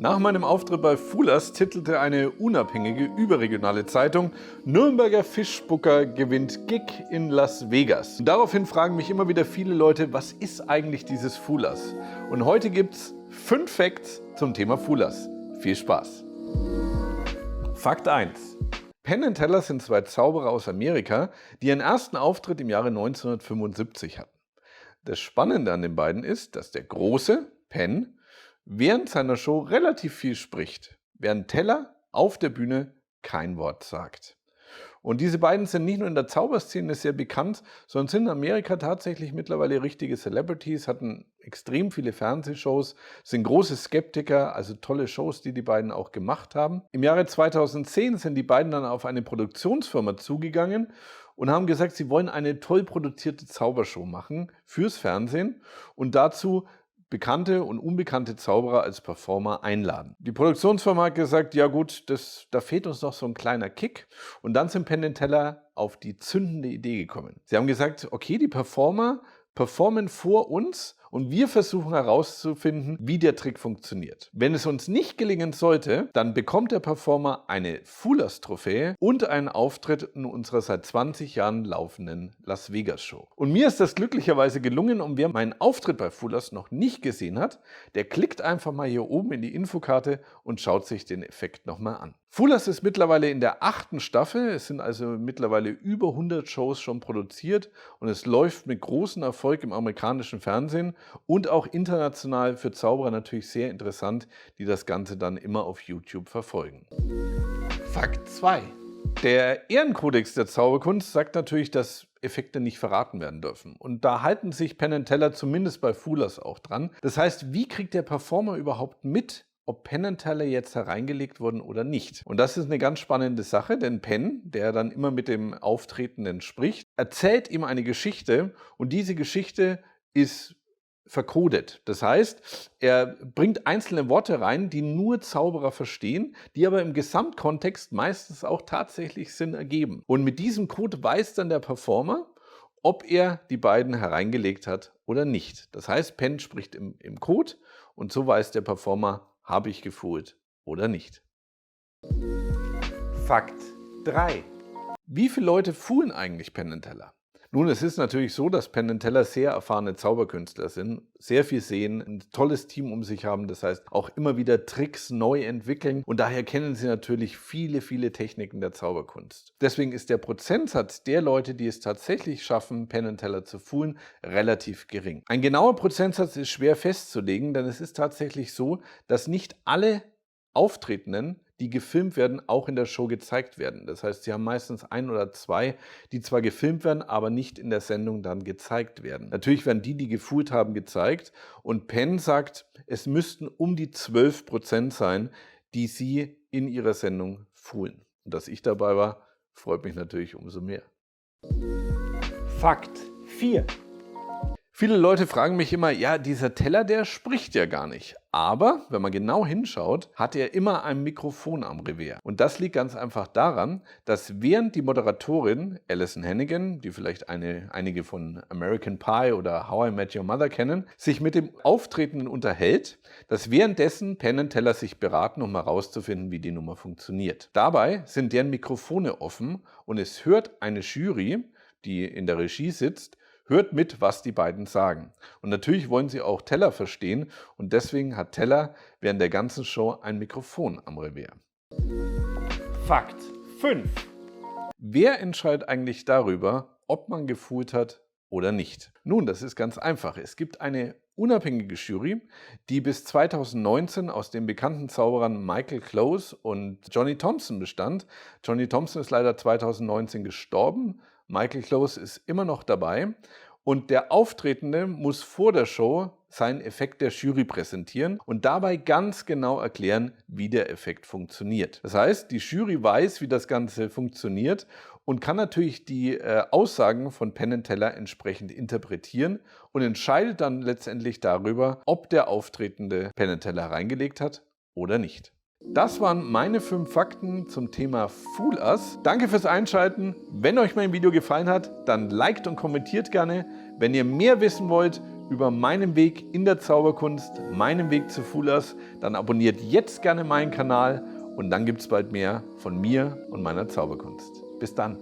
Nach meinem Auftritt bei Fuhlers titelte eine unabhängige überregionale Zeitung: Nürnberger Fischspucker gewinnt Gig in Las Vegas. Und daraufhin fragen mich immer wieder viele Leute, was ist eigentlich dieses Fuhlers? Und heute gibt's 5 Facts zum Thema Fuhlers. Viel Spaß! Fakt 1. Penn & Teller sind 2 Zauberer aus Amerika, die ihren ersten Auftritt im Jahre 1975 hatten. Das Spannende an den beiden ist, dass der Große, Penn, während seiner Show relativ viel spricht, während Teller auf der Bühne kein Wort sagt. Und diese beiden sind nicht nur in der Zauberszene sehr bekannt, sondern sind in Amerika tatsächlich mittlerweile richtige Celebrities, hatten extrem viele Fernsehshows, sind große Skeptiker, also tolle Shows, die beiden auch gemacht haben. Im Jahre 2010 sind die beiden dann auf eine Produktionsfirma zugegangen und haben gesagt, sie wollen eine toll produzierte Zaubershow machen fürs Fernsehen und dazu bekannte und unbekannte Zauberer als Performer einladen. Die Produktionsfirma hat gesagt, ja gut, da fehlt uns noch so ein kleiner Kick. Und dann sind Penn & Teller auf die zündende Idee gekommen. Sie haben gesagt, okay, die Performer performen vor uns und wir versuchen herauszufinden, wie der Trick funktioniert. Wenn es uns nicht gelingen sollte, dann bekommt der Performer eine Fuhlers-Trophäe und einen Auftritt in unserer seit 20 Jahren laufenden Las Vegas Show. Und mir ist das glücklicherweise gelungen, und wer meinen Auftritt bei Fuhlers noch nicht gesehen hat, der klickt einfach mal hier oben in die Infokarte und schaut sich den Effekt nochmal an. Fuhlers ist mittlerweile in der 8. Staffel, es sind also mittlerweile über 100 Shows schon produziert und es läuft mit großem Erfolg im amerikanischen Fernsehen und auch international für Zauberer natürlich sehr interessant, die das Ganze dann immer auf YouTube verfolgen. Fakt 2. Der Ehrenkodex der Zauberkunst sagt natürlich, dass Effekte nicht verraten werden dürfen. Und da halten sich Penn & Teller zumindest bei Fuhlers auch dran. Das heißt, wie kriegt der Performer überhaupt mit, ob Penn & Teller jetzt hereingelegt wurden oder nicht? Und das ist eine ganz spannende Sache, denn Penn, der dann immer mit dem Auftretenden spricht, erzählt ihm eine Geschichte und diese Geschichte ist verkodet. Das heißt, er bringt einzelne Worte rein, die nur Zauberer verstehen, die aber im Gesamtkontext meistens auch tatsächlich Sinn ergeben. Und mit diesem Code weiß dann der Performer, ob er die beiden hereingelegt hat oder nicht. Das heißt, Penn spricht im Code und so weiß der Performer, habe ich gefuhlt oder nicht. Fakt 3. Wie viele Leute fuhlen eigentlich Penn & Teller? Nun, es ist natürlich so, dass Penn & Teller sehr erfahrene Zauberkünstler sind, sehr viel sehen, ein tolles Team um sich haben, das heißt auch immer wieder Tricks neu entwickeln und daher kennen sie natürlich viele, viele Techniken der Zauberkunst. Deswegen ist der Prozentsatz der Leute, die es tatsächlich schaffen, Penn & Teller zu fuhlen, relativ gering. Ein genauer Prozentsatz ist schwer festzulegen, denn es ist tatsächlich so, dass nicht alle Auftretenden, die gefilmt werden, auch in der Show gezeigt werden. Das heißt, sie haben meistens 1 oder 2, die zwar gefilmt werden, aber nicht in der Sendung dann gezeigt werden. Natürlich werden die gefuhlt haben, gezeigt und Penn sagt, es müssten um die 12% sein, die sie in ihrer Sendung fuhlen. Und dass ich dabei war, freut mich natürlich umso mehr. Fakt 4. Viele Leute fragen mich immer, ja, dieser Teller, der spricht ja gar nicht. Aber, wenn man genau hinschaut, hat er immer ein Mikrofon am Revers. Und das liegt ganz einfach daran, dass während die Moderatorin Alyson Hannigan, die vielleicht einige von American Pie oder How I Met Your Mother kennen, sich mit dem Auftretenden unterhält, dass währenddessen Penn & Teller sich beraten, um herauszufinden, wie die Nummer funktioniert. Dabei sind deren Mikrofone offen und es hört eine Jury, die in der Regie sitzt, hört mit, was die beiden sagen. Und natürlich wollen sie auch Teller verstehen und deswegen hat Teller während der ganzen Show ein Mikrofon am Revers. Fakt 5. Wer entscheidet eigentlich darüber, ob man gefuhlt hat oder nicht? Nun, das ist ganz einfach. Es gibt eine unabhängige Jury, die bis 2019 aus den bekannten Zauberern Michael Close und Johnny Thompson bestand. Johnny Thompson ist leider 2019 gestorben. Michael Close ist immer noch dabei und der Auftretende muss vor der Show seinen Effekt der Jury präsentieren und dabei ganz genau erklären, wie der Effekt funktioniert. Das heißt, die Jury weiß, wie das Ganze funktioniert und kann natürlich die Aussagen von Penn & Teller entsprechend interpretieren und entscheidet dann letztendlich darüber, ob der Auftretende Penn & Teller reingelegt hat oder nicht. Das waren meine 5 Fakten zum Thema Fool Us. Danke fürs Einschalten. Wenn euch mein Video gefallen hat, dann liked und kommentiert gerne. Wenn ihr mehr wissen wollt über meinen Weg in der Zauberkunst, meinen Weg zu Fulas, dann abonniert jetzt gerne meinen Kanal und dann gibt es bald mehr von mir und meiner Zauberkunst. Bis dann!